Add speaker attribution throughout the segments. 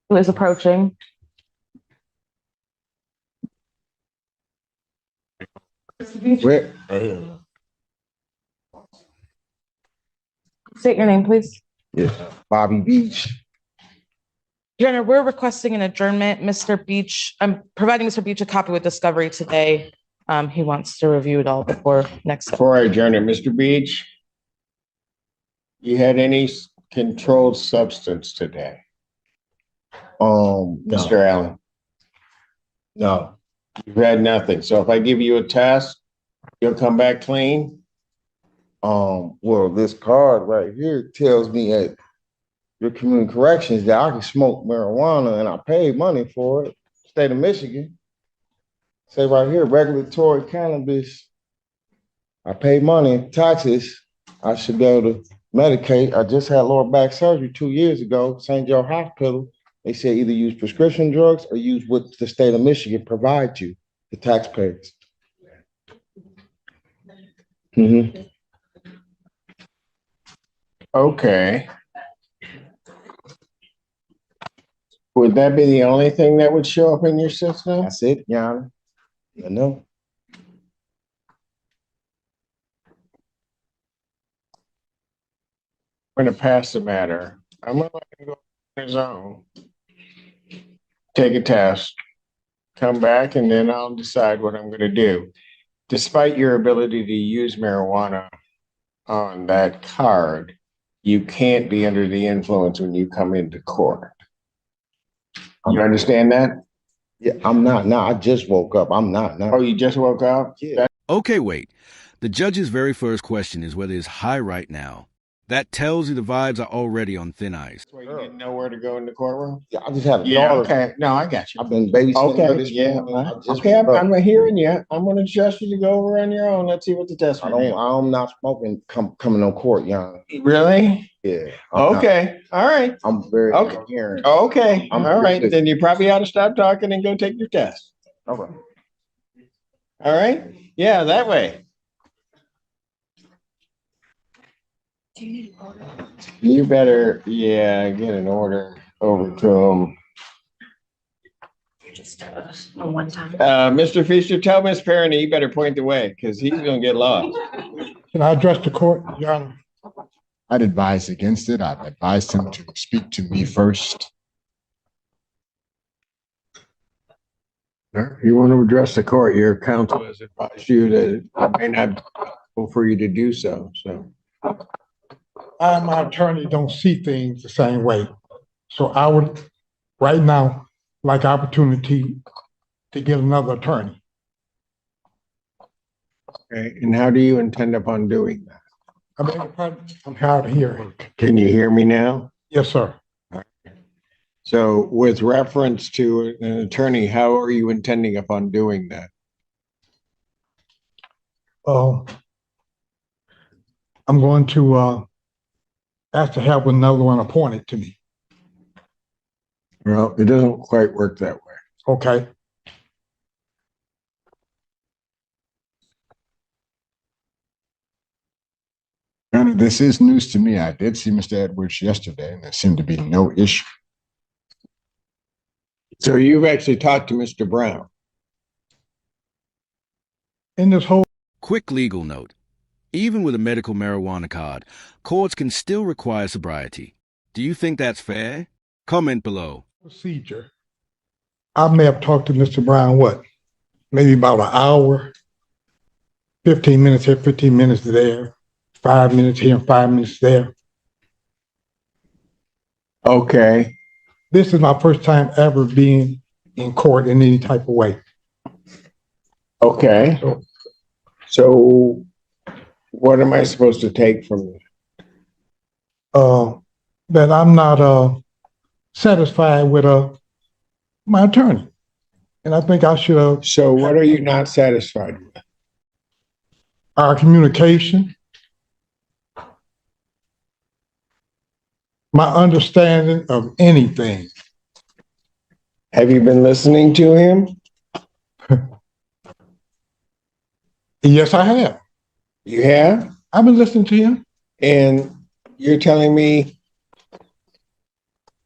Speaker 1: who is approaching.
Speaker 2: Where?
Speaker 1: State your name, please.
Speaker 2: Yeah, Bobby Beach.
Speaker 1: Your Honor, we're requesting an adjournment. Mr. Beach, I'm providing Mr. Beach a copy with discovery today. He wants to review it all before next.
Speaker 2: Before I adjourn it, Mr. Beach, you had any controlled substance today?
Speaker 3: No.
Speaker 2: Mr. Allen,
Speaker 3: No.
Speaker 2: you've had nothing. So if I give you a test, you'll come back clean?
Speaker 3: Well, this card right here tells me at your community corrections that I can smoke marijuana and I paid money for it. State of Michigan. Say right here, regulatory cannabis. I pay money, taxes. I should be able to medicate. I just had lower back surgery 2 years ago, St. Joe Hospital. They said either use prescription drugs or use what the state of Michigan provides you, the taxpayers. Mm-hmm.
Speaker 2: Okay. Would that be the only thing that would show up in your system?
Speaker 3: That's it, Your Honor. I know.
Speaker 2: I'm gonna pass the matter. I'm gonna let him go on his own. Take a test, come back, and then I'll decide what I'm gonna do. Despite your ability to use marijuana on that card, you can't be under the influence when you come into court. You understand that?
Speaker 3: Yeah, I'm not now. I just woke up. I'm not now.
Speaker 2: Oh, you just woke up?
Speaker 3: Yeah.
Speaker 4: Okay, wait. The judge's very first question is whether it's high right now. That tells you the vibes are already on thin ice.
Speaker 2: So you didn't know where to go in the courtroom?
Speaker 3: Yeah, I just had a
Speaker 2: Yeah,
Speaker 3: daughter.
Speaker 2: okay. No, I got you.
Speaker 3: I've been babysitting her
Speaker 2: Okay,
Speaker 3: this
Speaker 2: yeah.
Speaker 3: morning. I just
Speaker 2: Okay,
Speaker 3: woke up.
Speaker 2: I'm hearing you. I'm gonna trust you to go over on your own. Let's see what the test reveals.
Speaker 3: I'm not smoking coming on court, Your Honor.
Speaker 2: Really?
Speaker 3: Yeah. I'm not.
Speaker 2: Okay, all right.
Speaker 3: I'm very
Speaker 2: Okay.
Speaker 3: coherent.
Speaker 2: Okay,
Speaker 3: I'm
Speaker 2: all right.
Speaker 3: pretty-
Speaker 2: Then you probably ought to stop talking and go take your test.
Speaker 3: Okay.
Speaker 2: All right? Yeah, that way. You better, yeah, get an order over to him.
Speaker 1: Just a one-time.
Speaker 2: Mr. Feaster, tell Miss Perrin he better point the way because he's gonna get lost.
Speaker 5: Can I address the court, Your Honor?
Speaker 6: I'd advise against it. I've advised him to speak to me first.
Speaker 2: You want to address the court, your counsel has advised you that it may not be possible for you to do so, so.
Speaker 5: I and my attorney don't see things the same way. So I would, right now, like opportunity to get another attorney.
Speaker 2: Okay, and how do you intend upon doing that?
Speaker 5: I beg your pardon? I'm hard of hearing.
Speaker 2: Can you hear me now?
Speaker 5: Yes, sir.
Speaker 2: So with reference to an attorney, how are you intending upon doing that?
Speaker 5: I'm going to ask to have another one appointed to me.
Speaker 2: Well, it doesn't quite work that way.
Speaker 5: Okay.
Speaker 6: Your Honor, this is news to me. I did see Mr. Edwards yesterday, and there seemed to be no issue.
Speaker 2: So you've actually talked to Mr. Brown?
Speaker 5: In this whole
Speaker 4: Quick legal note. Even with a medical marijuana card, courts can still require sobriety. Do you think that's fair? Comment below.
Speaker 5: procedure, I may have talked to Mr. Brown, maybe about an hour, 15 minutes here, 15 minutes there, 5 minutes here and 5 minutes there.
Speaker 2: Okay.
Speaker 5: This is my first time ever being in court in any type of way.
Speaker 2: Okay. So what am I supposed to take from you?
Speaker 5: That I'm not satisfied with my attorney. And I think I should
Speaker 2: So what are you not satisfied with?
Speaker 5: our communication, my understanding of anything.
Speaker 2: Have you been listening to him?
Speaker 5: Yes, I have.
Speaker 2: You have?
Speaker 5: I've been listening to him.
Speaker 2: And you're telling me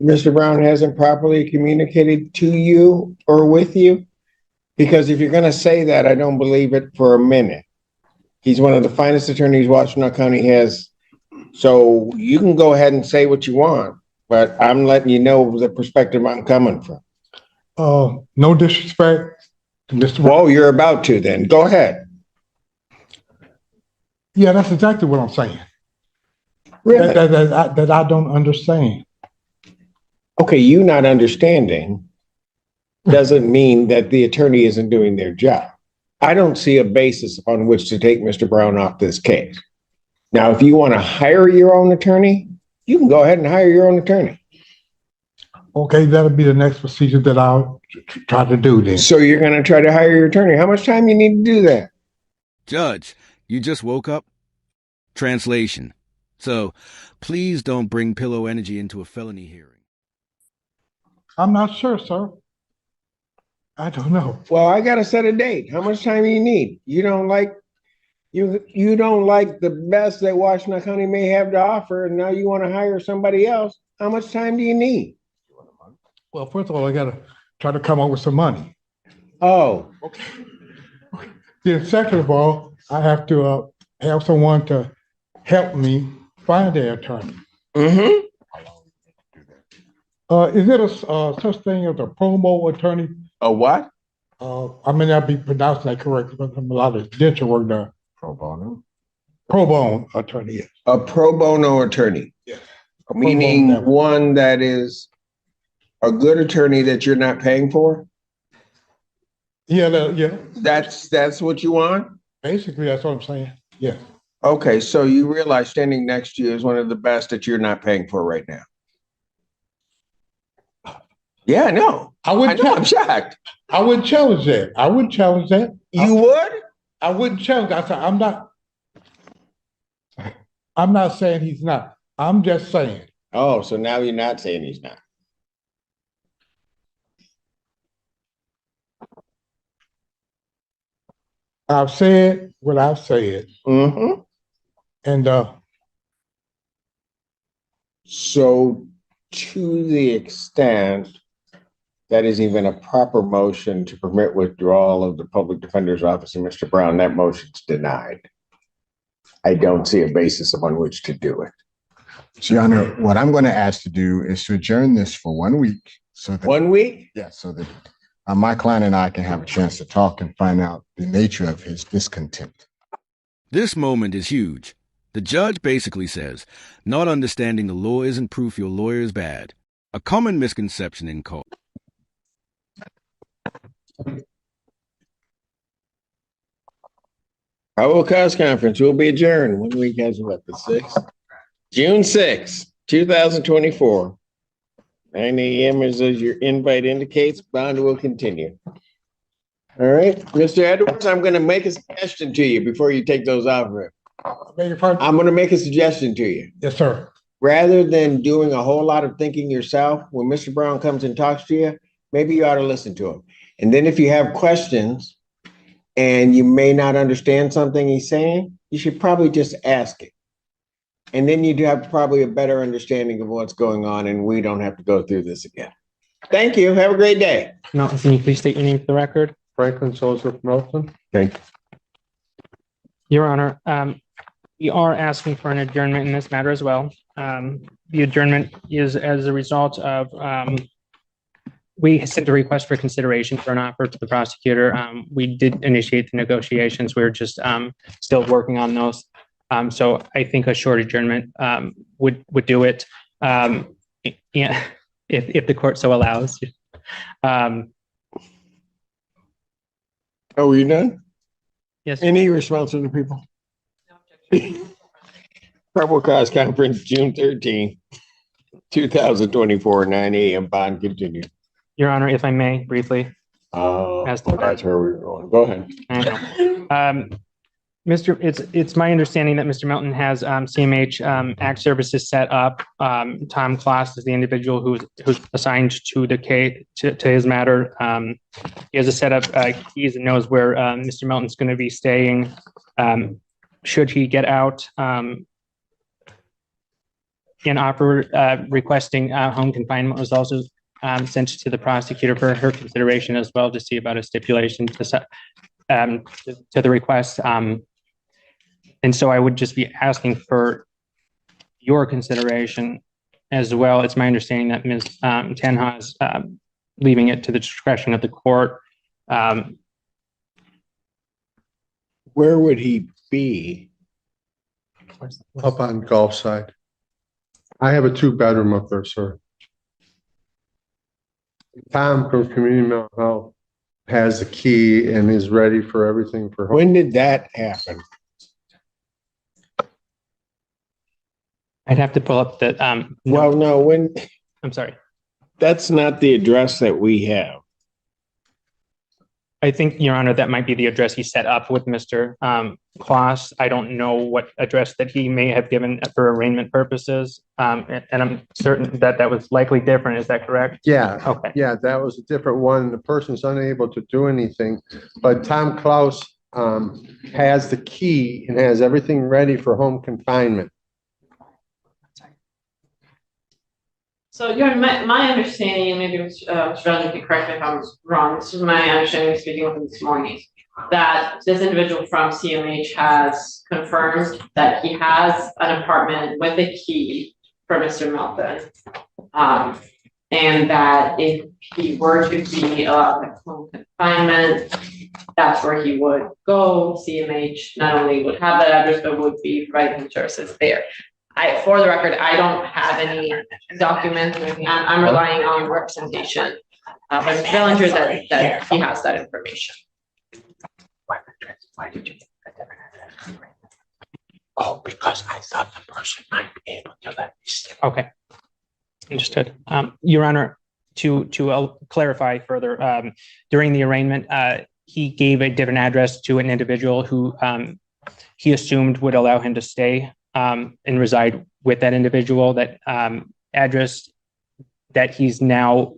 Speaker 2: Mr. Brown hasn't properly communicated to you or with you? Because if you're gonna say that, I don't believe it for a minute. He's one of the finest attorneys Washtenaw County has. So you can go ahead and say what you want, but I'm letting you know the perspective I'm coming from.
Speaker 5: No disrespect to Mr. Brown.
Speaker 2: Well, you're about to then. Go ahead.
Speaker 5: Yeah, that's exactly what I'm saying.
Speaker 2: Really?
Speaker 5: That I don't understand.
Speaker 2: Okay, you not understanding doesn't mean that the attorney isn't doing their job. I don't see a basis upon which to take Mr. Brown off this case. Now, if you want to hire your own attorney, you can go ahead and hire your own attorney.
Speaker 5: Okay, that'll be the next procedure that I'll try to do then.
Speaker 2: So you're going to try to hire your attorney. How much time you need to do that?
Speaker 4: Judge, you just woke up? Translation. So, please don't bring pillow energy into a felony hearing.
Speaker 5: I'm not sure, sir. I don't know.
Speaker 2: Well, I got to set a date. How much time do you need? You don't like the best that Washtenaw County may have to offer, and now you want to hire somebody else. How much time do you need?
Speaker 5: Well, first of all, I gotta try to come up with some money.
Speaker 2: Oh,
Speaker 5: Okay. Then second of all, I have to have someone to help me find an attorney.
Speaker 2: mm-hmm.
Speaker 5: Is it a such thing as a promo attorney?
Speaker 2: A what?
Speaker 5: I may not be pronouncing that correctly, but I'm a lot of dental work there.
Speaker 6: Pro bono.
Speaker 5: Pro bono attorney, yes.
Speaker 2: A pro bono attorney.
Speaker 5: Yes.
Speaker 2: Meaning one that is a good attorney that you're not paying for?
Speaker 5: Yeah.
Speaker 2: That's what you want?
Speaker 5: Basically, that's what I'm saying. Yeah.
Speaker 2: Okay, so you realize standing next to you is one of the best that you're not paying for right now. Yeah, I know. I'm shocked.
Speaker 5: I wouldn't challenge that. I wouldn't challenge that.
Speaker 2: You would?
Speaker 5: I wouldn't challenge. I said, I'm not saying he's not. I'm just saying.
Speaker 2: Oh, so now you're not saying he's not.
Speaker 5: I've said what I've said.
Speaker 2: Mm-hmm.
Speaker 5: And
Speaker 2: so to the extent that is even a proper motion to permit withdrawal of the public defender's office in Mr. Brown, that motion's denied. I don't see a basis upon which to do it.
Speaker 6: So, Your Honor, what I'm going to ask to do is to adjourn this for 1 week. So that,
Speaker 2: 1 week?
Speaker 6: yeah, so that my client and I can have a chance to talk and find out the nature of his discontent.
Speaker 4: This moment is huge. The judge basically says, not understanding the law isn't proof your lawyer is bad. A common misconception in court.
Speaker 2: Probable cause conference will be adjourned. 1 week has what, the 6th? June 6th, 2024. 9 a.m. as your invite indicates, bond will continue. All right, Mr. Edwards, I'm going to make a suggestion to you before you take those off.
Speaker 5: beg your pardon?
Speaker 2: I'm going to make a suggestion to you.
Speaker 5: Yes, sir.
Speaker 2: Rather than doing a whole lot of thinking yourself, when Mr. Brown comes and talks to you, maybe you ought to listen to him. And then if you have questions and you may not understand something he's saying, you should probably just ask it. And then you'd have probably a better understanding of what's going on, and we don't have to go through this again. Thank you. Have a great day.
Speaker 7: Melton, can you please state your name for the record? Franklin Joseph Melton.
Speaker 2: Okay.
Speaker 7: Your Honor, we are asking for an adjournment in this matter as well. The adjournment is as a result of we sent a request for consideration for an offer to the prosecutor. We did initiate the negotiations. We're just still working on those. So I think a short adjournment would do it. Yeah, if the court so allows.
Speaker 2: Oh, were you done?
Speaker 7: Yes.
Speaker 2: Any response from the people? Probable cause conference, June 13, 2024, 9 a.m. Bond continued.
Speaker 7: Your Honor, if I may briefly.
Speaker 2: That's where we were going. Go ahead.
Speaker 7: It's my understanding that Mr. Melton has CMH Act Services set up. Tom Kloss is the individual who's assigned to the case to his matter. He has a set up keys and knows where Mr. Melton's going to be staying. Should he get out an offer requesting home confinement was also sent to the prosecutor for her consideration as well, to see about a stipulation to the request. And so I would just be asking for your consideration as well. It's my understanding that Ms. Tenha is leaving it to the discretion of the court.
Speaker 2: Where would he be?
Speaker 8: Up on Gulf side. I have a 2-bedroom up there, sir. Tom from Community Mental Health has the key and is ready for everything for home.
Speaker 2: When did that happen?
Speaker 7: I'd have to pull up the,
Speaker 2: Well, no, when,
Speaker 7: I'm sorry.
Speaker 2: that's not the address that we have.
Speaker 7: I think, Your Honor, that might be the address he set up with Mr. Klaus. I don't know what address that he may have given for arraignment purposes. And I'm certain that that was likely different. Is that correct?
Speaker 8: Yeah,
Speaker 7: Okay.
Speaker 8: yeah, that was a different one. The person's unable to do anything, but Tom Klaus has the key and has everything ready for home confinement.
Speaker 9: So, Your Honor, my understanding, and maybe Mr. Bellinger can correct me if I'm wrong, this is my understanding speaking with him this morning, that this individual from CMH has confirmed that he has an apartment with a key for Mr. Melton. And that if he were to be allowed to home confinement, that's where he would go. CMH not only would have that address, but would be providing services there. For the record, I don't have any documents. I'm relying on representation from Mr. Bellinger that he has that information.
Speaker 2: Why did you get a different address? Oh, because I thought the person might be able to let me stay.
Speaker 7: Okay. Understood. Your Honor, to clarify further, during the arraignment, he gave a different address to an individual who he assumed would allow him to stay and reside with that individual. That address that he's now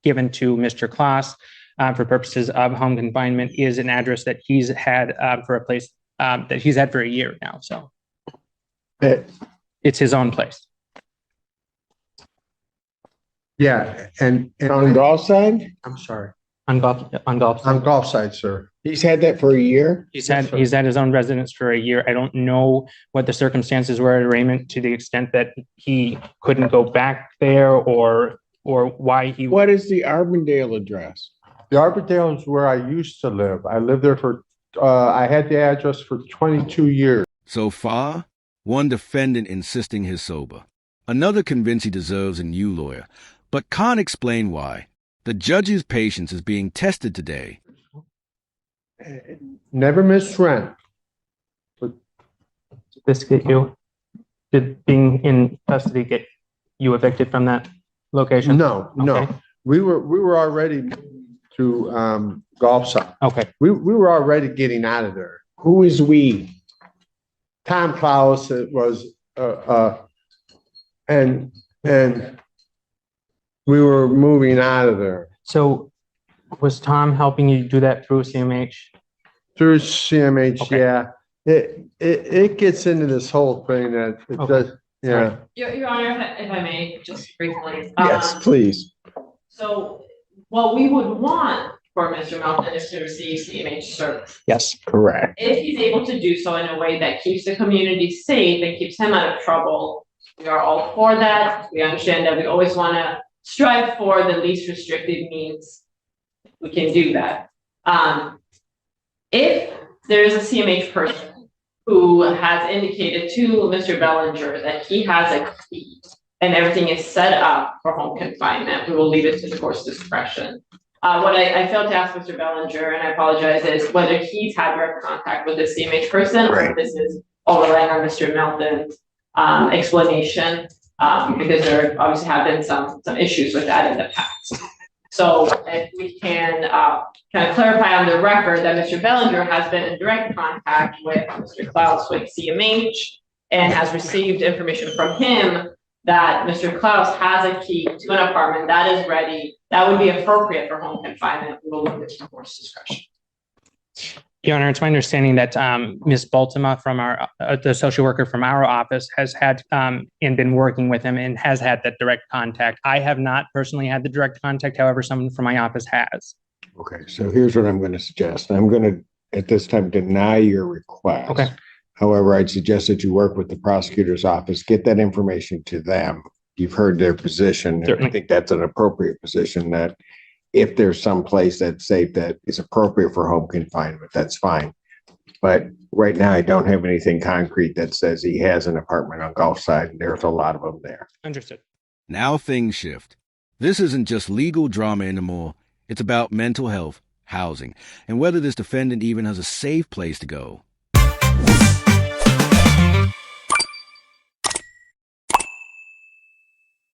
Speaker 7: given to Mr. Klaus for purposes of home confinement is an address that he's had for a place that he's had for a year now. So it's his own place.
Speaker 8: Yeah, and
Speaker 2: On Gulf side?
Speaker 8: I'm sorry,
Speaker 7: On Gulf
Speaker 8: side, sir.
Speaker 2: He's had that for a year?
Speaker 7: He's had his own residence for a year. I don't know what the circumstances were at arraignment to the extent that he couldn't go back there or why he.
Speaker 2: What is the Arbondale address?
Speaker 8: The Arbondale is where I used to live. I lived there for, I had the address for 22 years.
Speaker 4: So far, one defendant insisting he's sober. Another convinced he deserves a new lawyer, but can't explain why. The judge's patience is being tested today.
Speaker 8: Never missed rent.
Speaker 7: Did this get you? Did being in custody get you evicted from that location?
Speaker 8: No.
Speaker 7: Okay.
Speaker 8: We were already to Gulf side.
Speaker 7: Okay.
Speaker 8: We were already getting out of there.
Speaker 2: Who is we?
Speaker 8: Tom Klaus was and we were moving out of there
Speaker 7: So was Tom helping you do that through CMH?
Speaker 8: through CMH.
Speaker 7: Okay.
Speaker 8: Yeah, it gets into this whole thing that it
Speaker 7: Okay.
Speaker 8: does. Yeah.
Speaker 9: Your Honor, if I may, just briefly.
Speaker 2: Yes, please.
Speaker 9: So what we would want for Mr. Melton is to receive CMH service.
Speaker 2: Yes, correct.
Speaker 9: If he's able to do so in a way that keeps the community safe and keeps him out of trouble, we are all for that. We understand that we always want to strive for the least restrictive means. We can do that. If there is a CMH person who has indicated to Mr. Bellinger that he has a key and everything is set up for home confinement, we will leave it to the court's discretion. What I failed to ask Mr. Bellinger, and I apologize, is whether he's had direct contact with the CMH person, or if this is all relying on Mr. Melton's explanation, because there obviously have been some issues with that in the past. So if we can kind of clarify on the record that Mr. Bellinger has been in direct contact with Mr. Klaus with CMH and has received information from him that Mr. Klaus has a key to an apartment that is ready, that would be appropriate for home confinement. We will look at the court's discretion.
Speaker 7: Your Honor, it's my understanding that Ms. Baltima from our, the social worker from our office has had and been working with him and has had that direct contact. I have not personally had the direct contact, however, someone from my office has.
Speaker 2: Okay, so here's what I'm going to suggest. I'm going to, at this time, deny your request.
Speaker 7: Okay.
Speaker 2: However, I'd suggest that you work with the prosecutor's office, get that information to them. You've heard their position. And I
Speaker 7: Certainly.
Speaker 2: think that's an appropriate position, that if there's some place that's safe that is appropriate for home confinement, that's fine. But right now, I don't have anything concrete that says he has an apartment on Gulfside, and there's a lot of them there.
Speaker 7: Understood.
Speaker 4: Now things shift. This isn't just legal drama anymore. It's about mental health, housing, and whether this defendant even has a safe place to go.